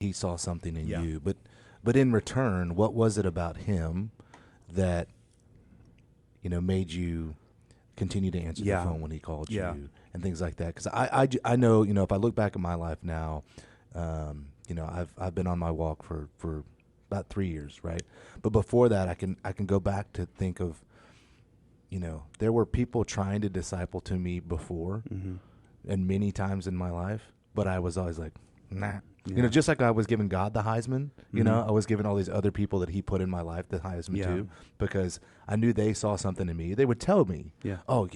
he saw something in Yeah. you. But in return, what was it about him that, made you continue to answer the Yeah. phone when he called Yeah. you and things like that? Because I know, if I look back at my life now, I've been on my walk for about 3 years, right? But before that, I can go back to think of, there were people trying to disciple to me before, Mm-hmm. and many times in my life, but I was always like, nah. Yeah. Just like I was giving God the Heisman, Mhm. I was giving all these other people that he put in my life the Heisman Yeah. too, because I knew they saw something in me. They would tell me, Yeah. oh,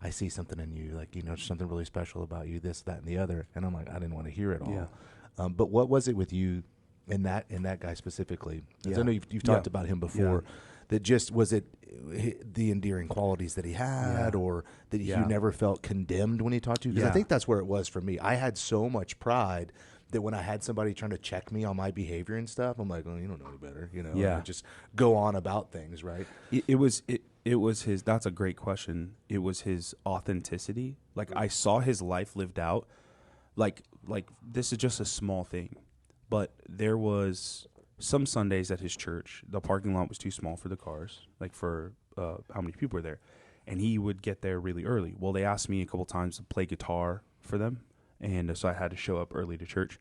I see something in you, like, something really special about you, this, that, and the other. And I'm like, I didn't want to hear it all. Yeah. But what was it with you and that guy specifically? Because I Yeah. know you've talked Yeah. about him before. Yeah. That just, was it the endearing qualities that he had, Yeah. or that Yeah. you never felt condemned when he talked to you? Because I Yeah. think that's where it was for me. I had so much pride that when I had somebody trying to check me on my behavior and stuff, I'm like, oh, you don't know any better, Yeah. and I just go on about things, right? It was his. That's a great question. It was his authenticity. Like, I saw his life lived out. Like this is just a small thing, but there was some Sundays at his church, the parking lot was too small for the cars, like for how many people were there, and he would get there really early. Well, they asked me a couple times to play guitar for them, and so I had to show up early to church.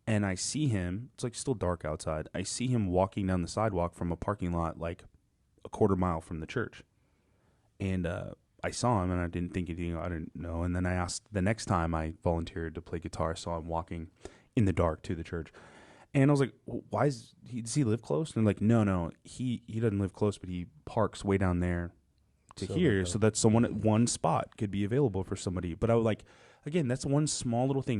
And I see him. It's like still dark outside. I see him walking down the sidewalk from a parking lot like a quarter mile from the church. And I saw him, and I didn't think anything. I didn't know. And then I asked the next time I volunteered to play guitar. I saw him walking in the dark to the church, and I was like, "Why does he live close?" And they're like, "No, he doesn't live close, but he parks way down there to here, so that one spot could be available for somebody." But I was like, again, that's one small little thing.